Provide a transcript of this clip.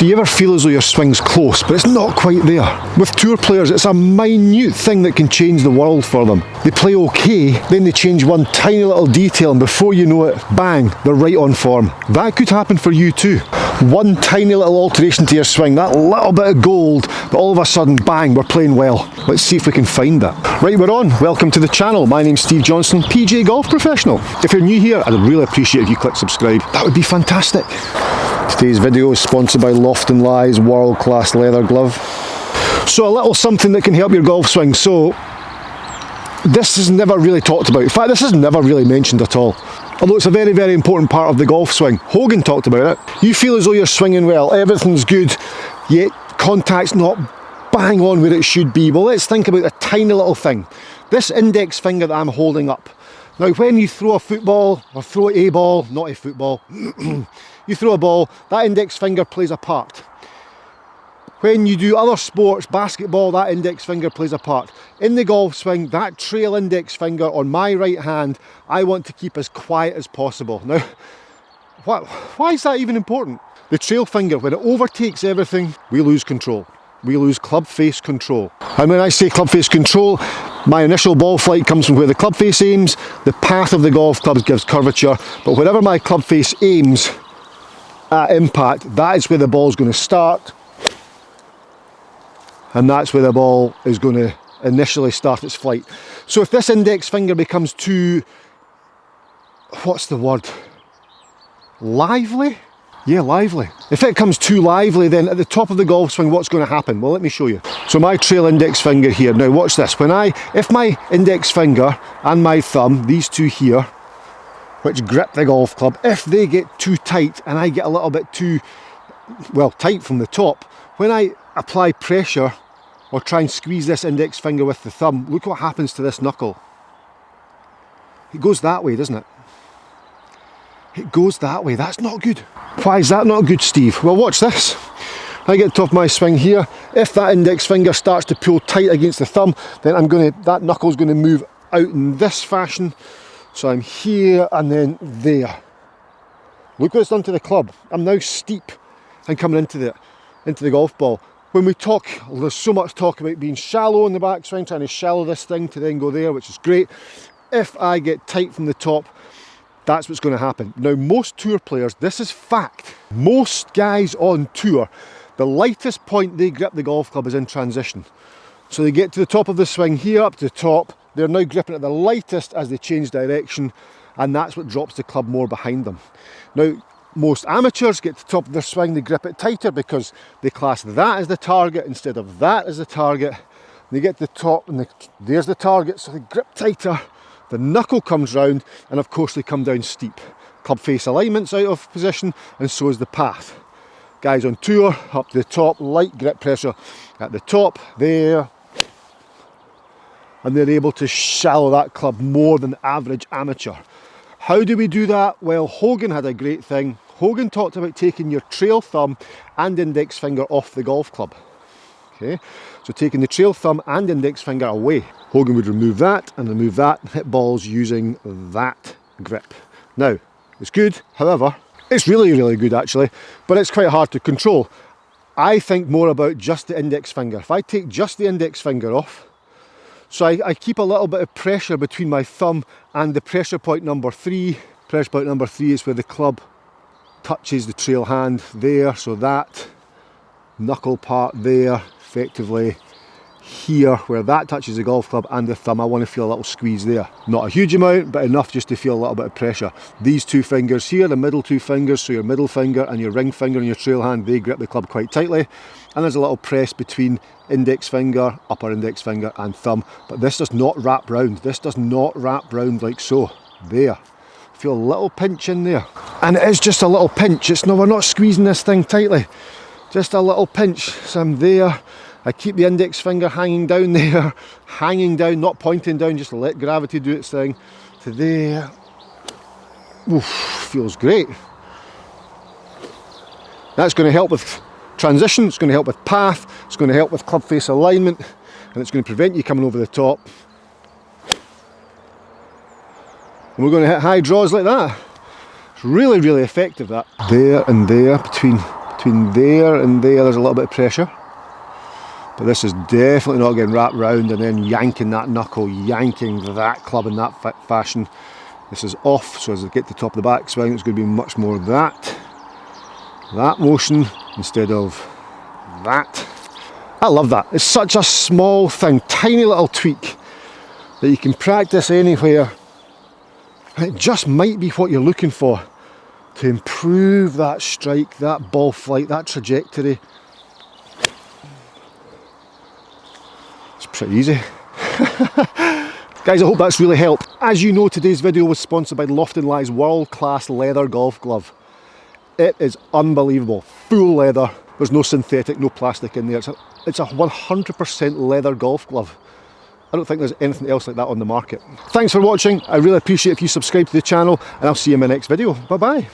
Do you ever feel as though your swing's close, but it's not quite there? With tour players, it's a minute thing that can change the world for them. They play okay, then they change one tiny little detail, and before you know it, bang, they're right on form. That could happen for you too. One tiny little alteration to your swing, that little bit of gold, but all of a sudden, bang, we're playing well. Let's see if we can find that. Right, we're on. Welcome to the channel. My name's Steve Johnston, PGA golf professional. If you're new here, I'd really appreciate if you click subscribe. That would be fantastic. Today's video is sponsored by Loft & Lie's world-class leather glove. So a little something that can help your golf swing. So this is never really talked about. In fact, this is never really mentioned at all. Although it's a very, very important part of the golf swing. Hogan talked about it. You feel as though you're swinging well, everything's good, yet contact's not bang on where it should be. Well, let's think about a tiny little thing. This index finger that I'm holding up. Now, when you throw a football, or throw a ball, not a football, you throw a ball, that index finger plays a part. When you do other sports, basketball, that index finger plays a part. In the golf swing, that trail index finger on my right hand, I want to keep as quiet as possible. Now, why is that even important? The trail finger, when it overtakes everything, we lose control. We lose club face control. And when I say club face control, my initial ball flight comes from where the club face aims, the path of the golf club gives curvature, but wherever my club face aims at impact, that is where the ball's going to start, and that's where the ball is going to initially start its flight. So if this index finger becomes too, what's the word? Lively? Yeah, lively. If it comes too lively, then at the top of the golf swing, what's going to happen? Well, let me show you. So my trail index finger here. Now watch this. If my index finger and my thumb, these two here, which grip the golf club, if they get too tight and I get a little bit too, well, tight from the top, when I apply pressure or try and squeeze this index finger with the thumb, look what happens to this knuckle. It goes that way, doesn't it? It goes that way. That's not good. Why is that not good, Steve? Well, watch this. I get to the top of my swing here. If that index finger starts to pull tight against the thumb, then that knuckle's going to move out in this fashion. So I'm here and then there. Look what it's done to the club. I'm now steep and coming into the golf ball. When we talk, there's so much talk about being shallow in the backswing, trying to shallow this thing to then go there, which is great. If I get tight from the top, that's what's going to happen. Now, most tour players, this is fact. Most guys on tour, the lightest point they grip the golf club is in transition. So they get to the top of the swing here, up to the top. They're now gripping at the lightest as they change direction, and that's what drops the club more behind them. Now, most amateurs get to the top of their swing, they grip it tighter because they class that as the target instead of that as the target. They get to the top and there's the target, so they grip tighter. The knuckle comes round, and of course they come down steep. Club face alignment's out of position, and so is the path. Guys on tour, up to the top, light grip pressure at the top, there. And they're able to shallow that club more than the average amateur. How do we do that? Well, Hogan had a great thing. Hogan talked about taking your trail thumb and index finger off the golf club. Okay, so taking the trail thumb and index finger away. Hogan would remove that and hit balls using that grip. Now, it's good, however, it's really, really good actually, but it's quite hard to control. I think more about just the index finger. If I take just the index finger off, so I keep a little bit of pressure between my thumb and the pressure point number 3. Pressure point number 3 is where the club touches the trail hand there, so that knuckle part there, effectively here where that touches the golf club and the thumb, I want to feel a little squeeze there. Not a huge amount, but enough just to feel a little bit of pressure. These two fingers here, the middle two fingers, so your middle finger and your ring finger and your trail hand, they grip the club quite tightly. And there's a little press between index finger, upper index finger and thumb. But this does not wrap round. This does not wrap round like so. There. Feel a little pinch in there. And it is just a little pinch. We're not squeezing this thing tightly. Just a little pinch. So I'm there. I keep the index finger hanging down there, hanging down, not pointing down, just let gravity do its thing. To there. Oof, feels great. That's going to help with transition, it's going to help with path, it's going to help with club face alignment, and it's going to prevent you coming over the top. And we're going to hit high draws like that. It's really, really effective, that. There and there, between Between there and there, there's a little bit of pressure. But this is definitely not getting wrapped round and then yanking that knuckle, yanking that club in that fashion. This is off, so as I get to the top of the backswing, it's going to be much more that motion instead of that. I love that. It's such a small thing, tiny little tweak that you can practice anywhere. It just might be what you're looking for to improve that strike, that ball flight, that trajectory. It's pretty easy. Guys, I hope that's really helped. As you know, today's video was sponsored by Lofton Lie's world-class leather golf glove. It is unbelievable. Full leather. There's no synthetic, no plastic in there. It's a 100% leather golf glove. I don't think there's anything else like that on the market. Thanks for watching. I really appreciate if you subscribe to the channel, and I'll see you in my next video. Bye-bye.